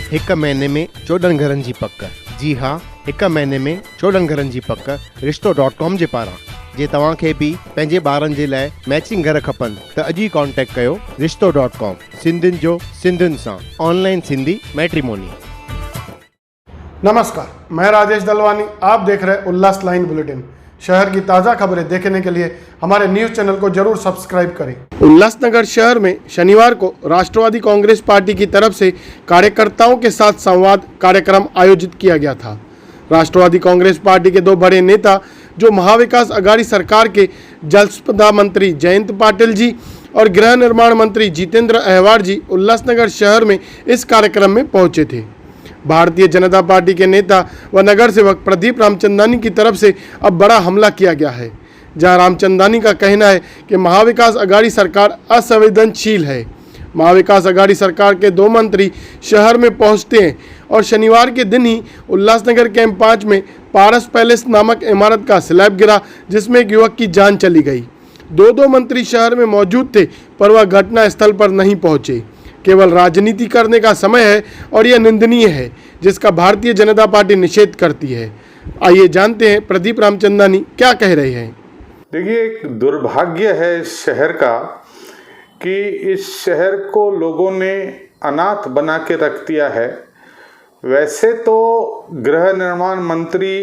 हिक महीने में 14 घरनि जी पक। जी हाँ, हिक महीने में 14 घरनि जी पक रिश्तो.com जे पारां। जे तव्हांखे बि पंहिंजे ॿारनि जे लाइ मैचिंग घर खपनि त अॼु ई कॉन्टेक्ट कयो रिश्तो.com। सिंधियुनि जो सिंधियुनि सां ऑनलाइन सिंधी मैट्रिमोनी। नमस्कार, मैं राजेश दलवानी। आप देख रहे हैं उल्लास लाइन बुलेटिन। शहर की ताज़ा खबरें देखने के लिए हमारे न्यूज़ चैनल को जरूर सब्सक्राइब करें। उल्लासनगर शहर में शनिवार को राष्ट्रवादी कांग्रेस पार्टी की तरफ से कार्यकर्ताओं के साथ संवाद कार्यक्रम आयोजित किया गया था। राष्ट्रवादी कांग्रेस पार्टी के दो बड़े नेता जो महाविकास अघाड़ी सरकार के जलसंपदा मंत्री जयंत पाटिल जी और गृह निर्माण मंत्री जितेंद्र अहवार जी उल्लासनगर शहर में इस कार्यक्रम में पहुंचे थे। भारतीय जनता पार्टी के नेता व नगर सेवक प्रदीप रामचंदानी की तरफ से अब बड़ा हमला किया गया है, जहां रामचंदानी का कहना है कि महाविकास अघाड़ी सरकार असंवेदनशील है। महाविकास अघाड़ी सरकार के दो मंत्री शहर में पहुंचते हैं और शनिवार के दिन ही उल्लासनगर कैंप 5 में पारस पैलेस नामक इमारत का स्लैब गिरा, जिसमें एक युवक की जान चली गई। दो मंत्री शहर में मौजूद थे पर वह घटना स्थल पर नहीं पहुंचे। केवल राजनीति करने का समय है और यह निंदनीय है, जिसका भारतीय जनता पार्टी निषेध करती है। आइए जानते हैं प्रदीप रामचंदानी क्या कह रहे हैं। देखिए, एक दुर्भाग्य है इस शहर का कि इस शहर को लोगों ने अनाथ बना के रख दिया है। वैसे तो गृह निर्माण मंत्री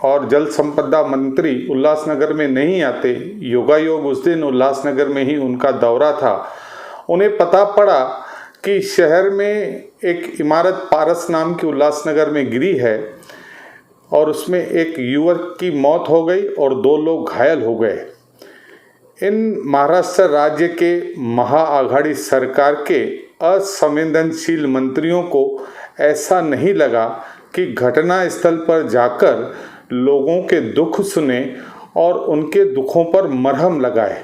और जल संपदा मंत्री उल्लासनगर में नहीं आते। योगायोग उस दिन उल्लासनगर में ही उनका दौरा था। उन्हें पता पड़ा कि शहर में एक इमारत पारस नाम की उल्लासनगर में गिरी है और उसमें एक युवक की मौत हो गई और 2 लोग घायल हो गए। इन महाराष्ट्र राज्य के महाआघाड़ी सरकार के असंवेदनशील मंत्रियों को ऐसा नहीं लगा कि घटना स्थल पर जाकर लोगों के दुख सुने और उनके दुखों पर मरहम लगाए।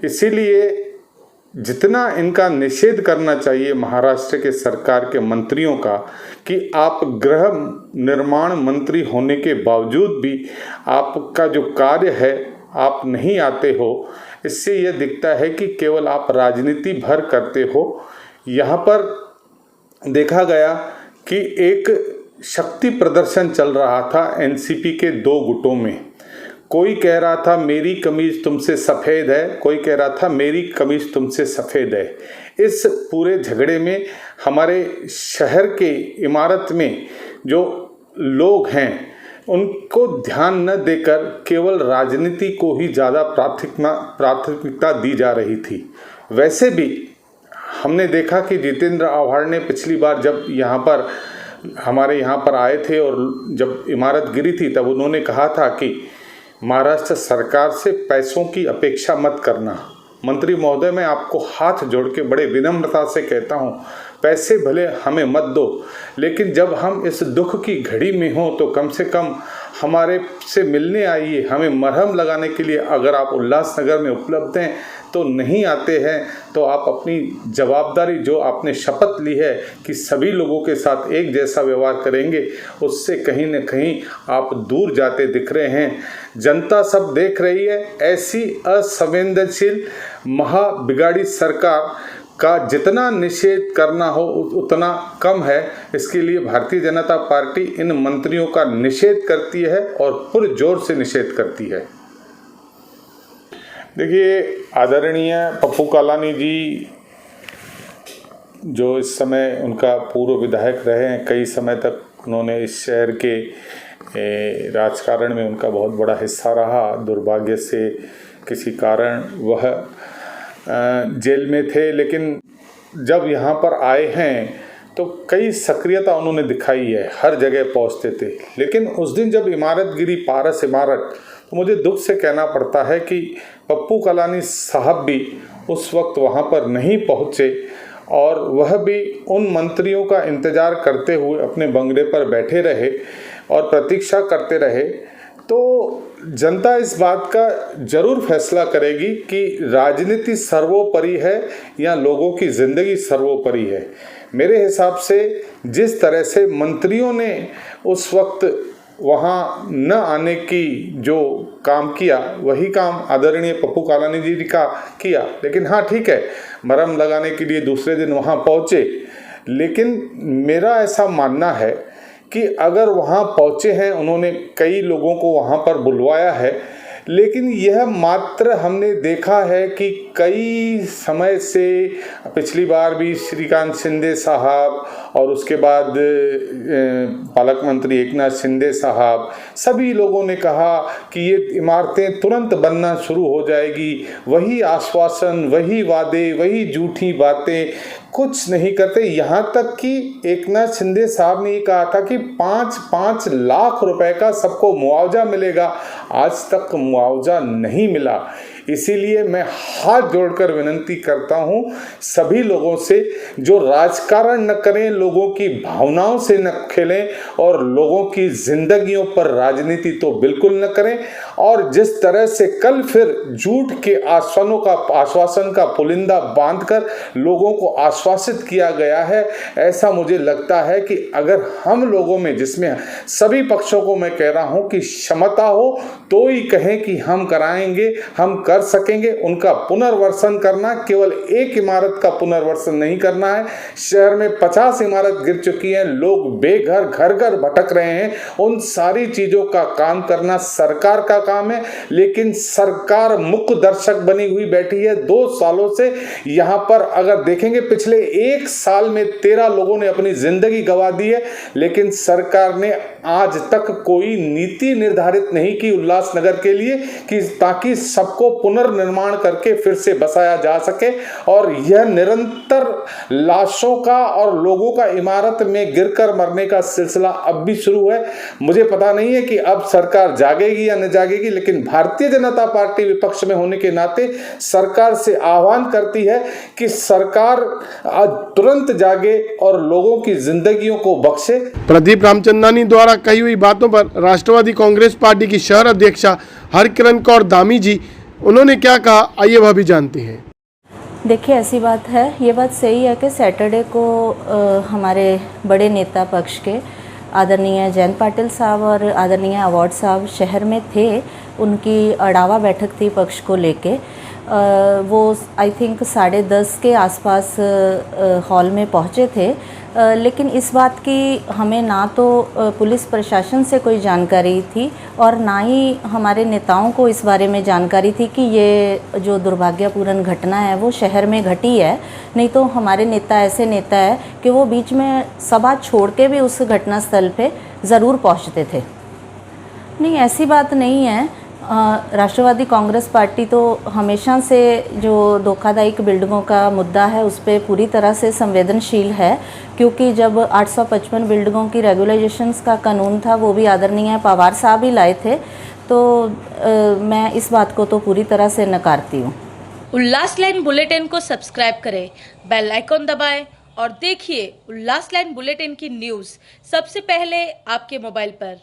इसीलिए जितना इनका निषेध करना चाहिए महाराष्ट्र के सरकार के मंत्रियों का कि आप गृह निर्माण मंत्री होने के बावजूद भी आपका जो कार्य है आप नहीं आते हो, इससे यह दिखता है कि केवल आप राजनीति भर करते हो। यहाँ पर देखा गया कि एक शक्ति प्रदर्शन चल रहा था एनसीपी के 2 गुटों में। कोई कह रहा था मेरी कमीज तुमसे सफ़ेद है, कोई कह रहा था मेरी कमीज तुमसे सफ़ेद है। इस पूरे झगड़े में हमारे शहर के इमारत में जो लोग हैं उनको ध्यान न देकर केवल राजनीति को ही ज़्यादा प्राथमिकता दी जा रही थी। वैसे भी हमने देखा कि जितेंद्र आव्हाड ने पिछली बार जब हमारे यहाँ पर आए थे और जब इमारत गिरी थी तब उन्होंने कहा था कि महाराष्ट्र सरकार से पैसों की अपेक्षा मत करना। मंत्री महोदय, मैं आपको हाथ जोड़ के बड़े विनम्रता से कहता हूँ, पैसे भले हमें मत दो, लेकिन जब हम इस दुख की घड़ी में हों तो कम से कम हमारे से मिलने आइए। हमें मरहम लगाने के लिए अगर आप उल्लासनगर में उपलब्ध हैं तो नहीं आते हैं तो आप अपनी जवाबदारी जो आपने शपथ ली है कि सभी लोगों के साथ एक जैसा व्यवहार करेंगे, उससे कहीं न कहीं आप दूर जाते दिख रहे हैं। जनता सब देख रही है। ऐसी असंवेदनशील महाबिगाड़ी सरकार का जितना निषेध करना हो उतना कम है। इसके लिए भारतीय जनता पार्टी इन मंत्रियों का निषेध करती है और पुरजोर से निषेध करती है। देखिए, आदरणीय पप्पू कालानी जी जो इस समय उनका पूर्व विधायक रहे हैं, कई समय तक उन्होंने इस शहर के राजकारण में उनका बहुत बड़ा हिस्सा रहा। दुर्भाग्य से किसी कारण वह जेल में थे, लेकिन जब यहाँ पर आए हैं तो कई सक्रियता उन्होंने दिखाई है, हर जगह पहुँचते थे। लेकिन उस दिन जब इमारत गिरी, पारस इमारत, तो मुझे दुख से कहना पड़ता है कि पप्पू कालानी साहब भी उस वक्त वहाँ पर नहीं पहुँचे और वह भी उन मंत्रियों का इंतज़ार करते हुए अपने बंगले पर बैठे रहे और प्रतीक्षा करते रहे। तो जनता इस बात का जरूर फैसला करेगी कि राजनीति सर्वोपरि है या लोगों की ज़िंदगी सर्वोपरि है। मेरे हिसाब से जिस तरह से मंत्रियों ने उस वक्त वहाँ न आने की जो काम किया, वही काम आदरणीय पप्पू कालानी जी का किया। लेकिन हाँ, ठीक है, मरहम लगाने के लिए दूसरे दिन वहाँ पहुँचे, लेकिन मेरा ऐसा मानना है कि अगर वहाँ पहुँचे हैं, उन्होंने कई लोगों को वहाँ पर बुलवाया है, लेकिन यह मात्र हमने देखा है कि कई समय से पिछली बार भी श्रीकांत शिंदे साहब और उसके बाद पालक मंत्री एकनाथ शिंदे साहब, सभी लोगों ने कहा कि ये इमारतें तुरंत बनना शुरू हो जाएगी। वही आश्वासन, वही वादे, वही झूठी बातें, कुछ नहीं करते। यहाँ तक कि एकनाथ शिंदे साहब ने ये कहा था कि 5-5 लाख रुपए का सबको मुआवजा मिलेगा। आज तक मुआवजा नहीं मिला। इसीलिए मैं हाथ जोड़कर विनती करता हूँ सभी लोगों से, जो राजकारण न करें, लोगों की भावनाओं से न खेलें और लोगों की जिंदगियों पर राजनीति तो बिल्कुल न करें। और जिस तरह से कल फिर झूठ के आश्वासन का पुलिंदा बांधकर लोगों को आश्वासित किया गया है, ऐसा मुझे लगता है कि अगर हम लोगों में, जिसमें सभी पक्षों को मैं कह रहा हूं कि क्षमता हो, तो ही कहें कि हम कराएंगे, हम कर सकेंगे। उनका पुनर्वसन करना, केवल एक इमारत का पुनर्वसन नहीं करना है। शहर में 50 इमारत गिर चुकी हैं, लोग बेघर घर घर भटक रहे हैं। उन सारी चीजों का काम करना सरकार का काम है, लेकिन सरकार मुख्य दर्शक बनी हुई बैठी है 2 सालों से। यहां पर अगर देखेंगे, पिछले 1 साल में 13 लोगों ने अपनी जिंदगी गंवा दी है, लेकिन सरकार ने आज तक कोई नीति निर्धारित नहीं की उल्लासनगर के लिए कि ताकि सबको पुनर्निर्माण करके फिर से बसाया जा सके। और यह निरंतर लाशों का और लोगों का इमारत में गिरकर मरने का सिलसिला अब भी शुरू है। मुझे पता नहीं है कि अब सरकार जागेगी या न जागेगी, लेकिन भारतीय जनता पार्टी विपक्ष में होने के नाते सरकार से आह्वान करती है कि सरकार आज तुरंत जागे और लोगों की जिंदगियों को बख्शे। प्रदीप रामचंदानी द्वारा कही हुई बातों पर राष्ट्रवादी कांग्रेस पार्टी की शहर अध्यक्षा हरकिरण कौर धामी जी, उन्होंने क्या कहा, आइए वह भी जानते हैं। देखिए, ऐसी बात है, ये बात सही है कि सैटरडे को हमारे बड़े नेता पक्ष के आदरणीय जयंत पाटिल साहब और आदरणीय अवार्ड साहब शहर में थे। उनकी अड़ावा बैठक थी पक्ष को लेके। वो आई थिंक 10:30 के आसपास हॉल में पहुंचे थे, लेकिन इस बात की हमें ना तो पुलिस प्रशासन से कोई जानकारी थी और ना ही हमारे नेताओं को इस बारे में जानकारी थी कि ये जो दुर्भाग्यपूर्ण घटना है वो शहर में घटी है। नहीं तो हमारे नेता ऐसे नेता है कि वो बीच में सभा छोड़ के भी उस घटनास्थल पे ज़रूर पहुंचते थे। नहीं, ऐसी बात नहीं है। राष्ट्रवादी कांग्रेस पार्टी तो हमेशा से जो धोखादायक बिल्डिंगों का मुद्दा है उस पर पूरी तरह से संवेदनशील है, क्योंकि जब 855 बिल्डिंगों की रेगुलाइजेशंस का कानून था, वो भी आदरणीय पवार साहब ही लाए थे। तो मैं इस बात को तो पूरी तरह से नकारती हूँ। उल्लास लाइन बुलेटिन को सब्सक्राइब करें, बेल आइकॉन दबाएं और देखिए उल्लास लाइन बुलेटिन की न्यूज़ सबसे पहले आपके मोबाइल पर।